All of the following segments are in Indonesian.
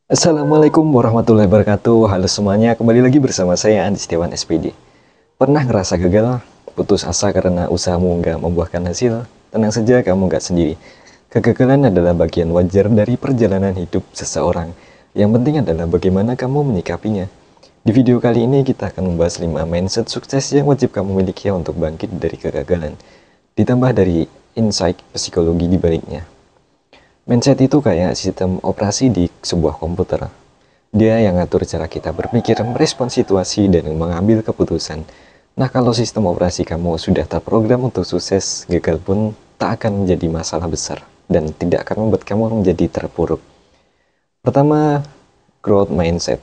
Assalamualaikum warahmatullahi wabarakatuh. Halo semuanya, kembali lagi bersama saya Andi Setiawan SPD. Pernah ngerasa gagal, putus asa karena usahamu nggak membuahkan hasil? Tenang saja, kamu nggak sendiri. Kegagalan adalah bagian wajar dari perjalanan hidup seseorang. Yang penting adalah bagaimana kamu menyikapinya. Di video kali ini kita akan membahas 5 mindset sukses yang wajib kamu miliki untuk bangkit dari kegagalan. Ditambah dari insight psikologi di baliknya. Mindset itu kayak sistem operasi di sebuah komputer. Dia yang ngatur cara kita berpikir, merespon situasi, dan mengambil keputusan. Nah, kalau sistem operasi kamu sudah terprogram untuk sukses, gagal pun tak akan menjadi masalah besar dan tidak akan membuat kamu menjadi terpuruk. Pertama, growth mindset.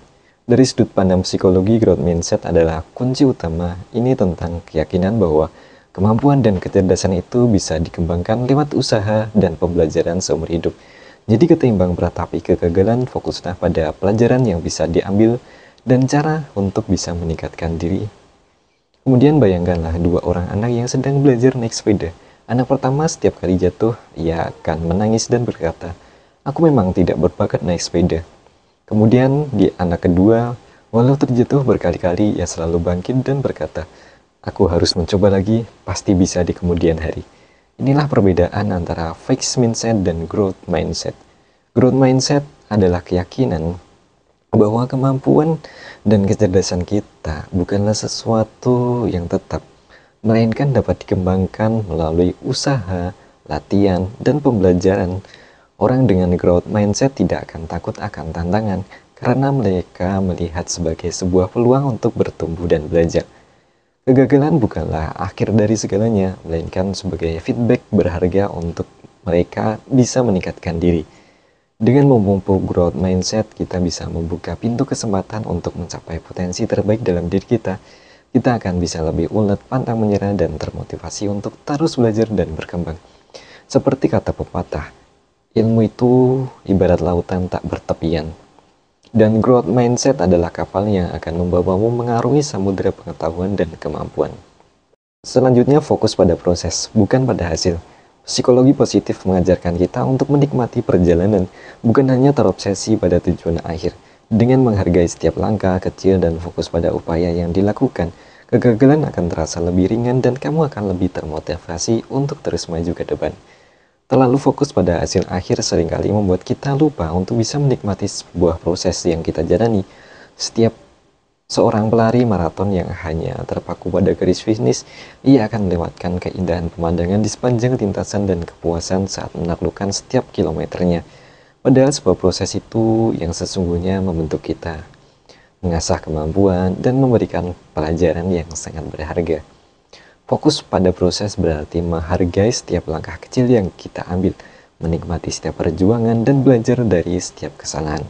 Dari sudut pandang psikologi, growth mindset adalah kunci utama. Ini tentang keyakinan bahwa kemampuan dan kecerdasan itu bisa dikembangkan lewat usaha dan pembelajaran seumur hidup. Jadi ketimbang beratapi kegagalan, fokuslah pada pelajaran yang bisa diambil dan cara untuk bisa meningkatkan diri. Kemudian bayangkanlah dua orang anak yang sedang belajar naik sepeda. Anak pertama setiap kali jatuh, ia akan menangis dan berkata, "Aku memang tidak berbakat naik sepeda." Kemudian di anak kedua, walau terjatuh berkali-kali, ia selalu bangkit dan berkata, "Aku harus mencoba lagi, pasti bisa di kemudian hari." Inilah perbedaan antara fixed mindset dan growth mindset. Growth mindset adalah keyakinan bahwa kemampuan dan kecerdasan kita bukanlah sesuatu yang tetap, melainkan dapat dikembangkan melalui usaha, latihan, dan pembelajaran. Orang dengan growth mindset tidak akan takut akan tantangan karena mereka melihat sebagai sebuah peluang untuk bertumbuh dan belajar. Kegagalan bukanlah akhir dari segalanya, melainkan sebagai feedback berharga untuk mereka bisa meningkatkan diri. Dengan memupuk growth mindset, kita bisa membuka pintu kesempatan untuk mencapai potensi terbaik dalam diri kita. Kita akan bisa lebih ulet, pantang menyerah, dan termotivasi untuk terus belajar dan berkembang. Seperti kata pepatah, ilmu itu ibarat lautan tak bertepian. Dan growth mindset adalah kapal yang akan membawamu mengarungi samudera pengetahuan dan kemampuan. Selanjutnya fokus pada proses, bukan pada hasil. Psikologi positif mengajarkan kita untuk menikmati perjalanan, bukan hanya terobsesi pada tujuan akhir. Dengan menghargai setiap langkah kecil dan fokus pada upaya yang dilakukan, kegagalan akan terasa lebih ringan dan kamu akan lebih termotivasi untuk terus maju ke depan. Terlalu fokus pada hasil akhir seringkali membuat kita lupa untuk bisa menikmati sebuah proses yang kita jalani. Setiap seorang pelari maraton yang hanya terpaku pada garis finish, ia akan melewatkan keindahan pemandangan di sepanjang lintasan dan kepuasan saat menaklukkan setiap kilometernya. Padahal sebuah proses itu yang sesungguhnya membentuk kita, mengasah kemampuan, dan memberikan pelajaran yang sangat berharga. Fokus pada proses berarti menghargai setiap langkah kecil yang kita ambil, menikmati setiap perjuangan, dan belajar dari setiap kesalahan.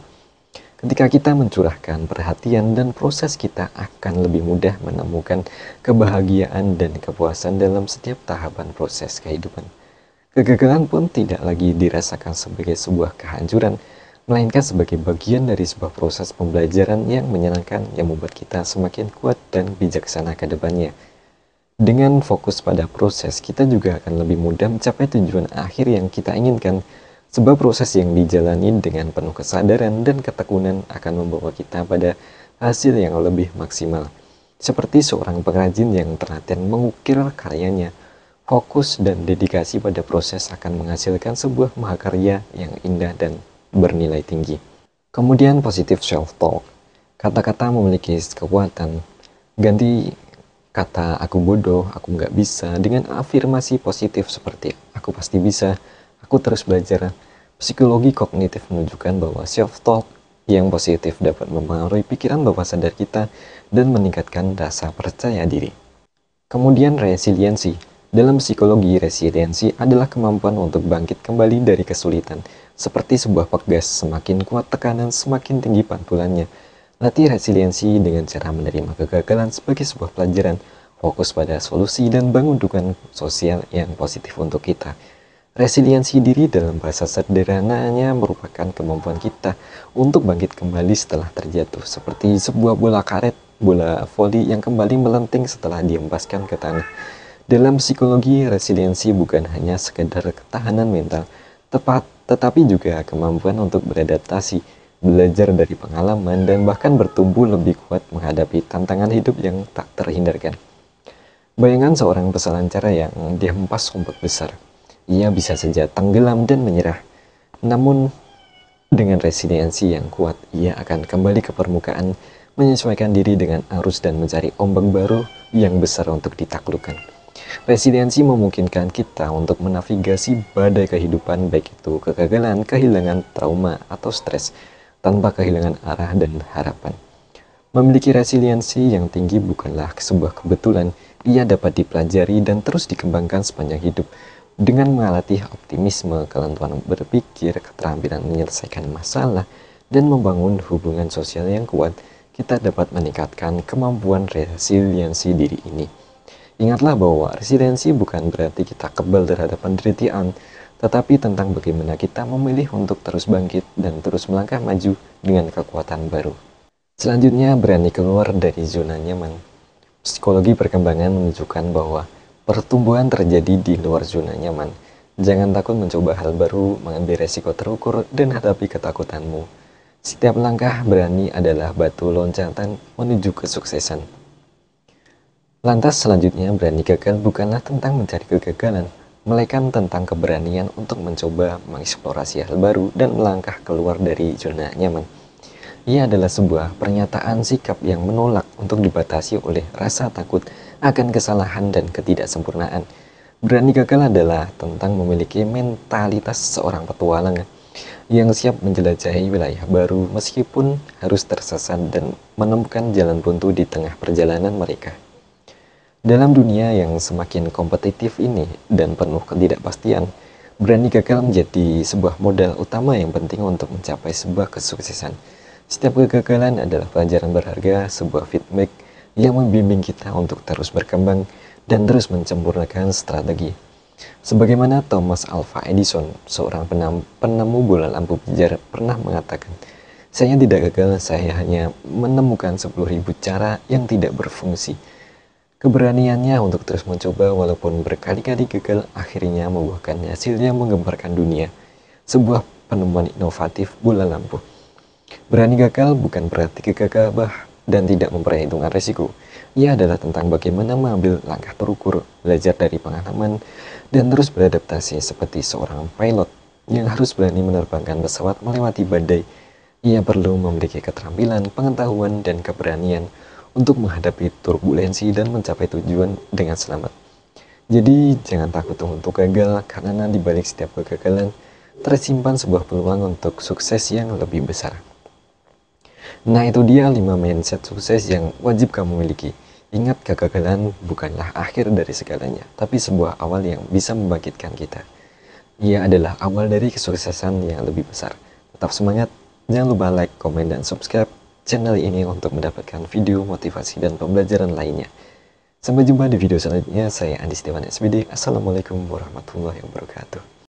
Ketika kita mencurahkan perhatian dan proses, kita akan lebih mudah menemukan kebahagiaan dan kepuasan dalam setiap tahapan proses kehidupan. Kegagalan pun tidak lagi dirasakan sebagai sebuah kehancuran, melainkan sebagai bagian dari sebuah proses pembelajaran yang menyenangkan yang membuat kita semakin kuat dan bijaksana ke depannya. Dengan fokus pada proses, kita juga akan lebih mudah mencapai tujuan akhir yang kita inginkan. Sebab proses yang dijalani dengan penuh kesadaran dan ketekunan akan membawa kita pada hasil yang lebih maksimal. Seperti seorang pengrajin yang terlatihan mengukir karyanya, fokus dan dedikasi pada proses akan menghasilkan sebuah mahakarya yang indah dan bernilai tinggi. Kemudian positive self-talk. Kata-kata memiliki kekuatan. Ganti kata "aku bodoh", "aku nggak bisa" dengan afirmasi positif seperti "aku pasti bisa", "aku terus belajar". Psikologi kognitif menunjukkan bahwa self-talk yang positif dapat mempengaruhi pikiran bawah sadar kita dan meningkatkan rasa percaya diri. Kemudian resiliensi. Dalam psikologi, resiliensi adalah kemampuan untuk bangkit kembali dari kesulitan. Seperti sebuah pegas, semakin kuat tekanan, semakin tinggi pantulannya. Latih resiliensi dengan cara menerima kegagalan sebagai sebuah pelajaran, fokus pada solusi, dan bangun dukungan sosial yang positif untuk kita. Resiliensi diri dalam bahasa sederhananya merupakan kemampuan kita untuk bangkit kembali setelah terjatuh, seperti sebuah bola karet, bola voli yang kembali melenting setelah dihempaskan ke tanah. Dalam psikologi, resiliensi bukan hanya sekedar ketahanan mental, tetapi juga kemampuan untuk beradaptasi. belajar dari pengalaman, dan bahkan bertumbuh lebih kuat menghadapi tantangan hidup yang tak terhindarkan. Bayangkan seorang peselancar yang dihempas ombak besar. Ia bisa saja tenggelam dan menyerah. Namun, dengan resiliensi yang kuat, ia akan kembali ke permukaan, menyesuaikan diri dengan arus dan mencari ombak baru yang besar untuk ditaklukkan. Resiliensi memungkinkan kita untuk menavigasi badai kehidupan, baik itu kegagalan, kehilangan, trauma, atau stres, tanpa kehilangan arah dan harapan. Memiliki resiliensi yang tinggi bukanlah sebuah kebetulan, ia dapat dipelajari dan terus dikembangkan sepanjang hidup. Dengan melatih optimisme, kelenturan berpikir, keterampilan menyelesaikan masalah, dan membangun hubungan sosial yang kuat, kita dapat meningkatkan kemampuan resiliensi diri ini. Ingatlah bahwa resiliensi bukan berarti kita kebal terhadap penderitaan, tetapi tentang bagaimana kita memilih untuk terus bangkit dan terus melangkah maju dengan kekuatan baru. Selanjutnya, berani keluar dari zona nyaman. Psikologi perkembangan menunjukkan bahwa pertumbuhan terjadi di luar zona nyaman. Jangan takut mencoba hal baru, mengambil resiko terukur, dan hadapi ketakutanmu. Setiap langkah berani adalah batu loncatan menuju kesuksesan. Lantas selanjutnya, berani gagal bukanlah tentang mencari kegagalan, melainkan tentang keberanian untuk mencoba mengeksplorasi hal baru dan melangkah keluar dari zona nyaman. Ia adalah sebuah pernyataan sikap yang menolak untuk dibatasi oleh rasa takut akan kesalahan dan ketidaksempurnaan. Berani gagal adalah tentang memiliki mentalitas seorang petualang yang siap menjelajahi wilayah baru meskipun harus tersesat dan menemukan jalan buntu di tengah perjalanan mereka. Dalam dunia yang semakin kompetitif ini dan penuh ketidakpastian, berani gagal menjadi sebuah modal utama yang penting untuk mencapai sebuah kesuksesan. Setiap kegagalan adalah pelajaran berharga, sebuah feedback yang membimbing kita untuk terus berkembang dan terus menyempurnakan strategi. Sebagaimana Thomas Alva Edison, seorang penemu bola lampu pijar, pernah mengatakan, "Saya tidak gagal, saya hanya menemukan 10.000 cara yang tidak berfungsi." Keberaniannya untuk terus mencoba walaupun berkali-kali gagal akhirnya membuahkan hasil yang menggemparkan dunia. Sebuah penemuan inovatif bola lampu. Berani gagal bukan berarti gegabah dan tidak memperhitungkan resiko. Ia adalah tentang bagaimana mengambil langkah terukur, belajar dari pengalaman, dan terus beradaptasi seperti seorang pilot yang harus berani menerbangkan pesawat melewati badai. Ia perlu memiliki keterampilan, pengetahuan, dan keberanian untuk menghadapi turbulensi dan mencapai tujuan dengan selamat. Jadi jangan takut untuk gagal, karena di balik setiap kegagalan tersimpan sebuah peluang untuk sukses yang lebih besar. Nah, itu dia 5 mindset sukses yang wajib kamu miliki. Ingat, kegagalan bukanlah akhir dari segalanya, tapi sebuah awal yang bisa membangkitkan kita. Ia adalah awal dari kesuksesan yang lebih besar. Tetap semangat, jangan lupa like, komen, dan subscribe channel ini untuk mendapatkan video motivasi dan pembelajaran lainnya. Sampai jumpa di video selanjutnya. Saya Andi Setiawan SPD. Assalamualaikum warahmatullahi wabarakatuh.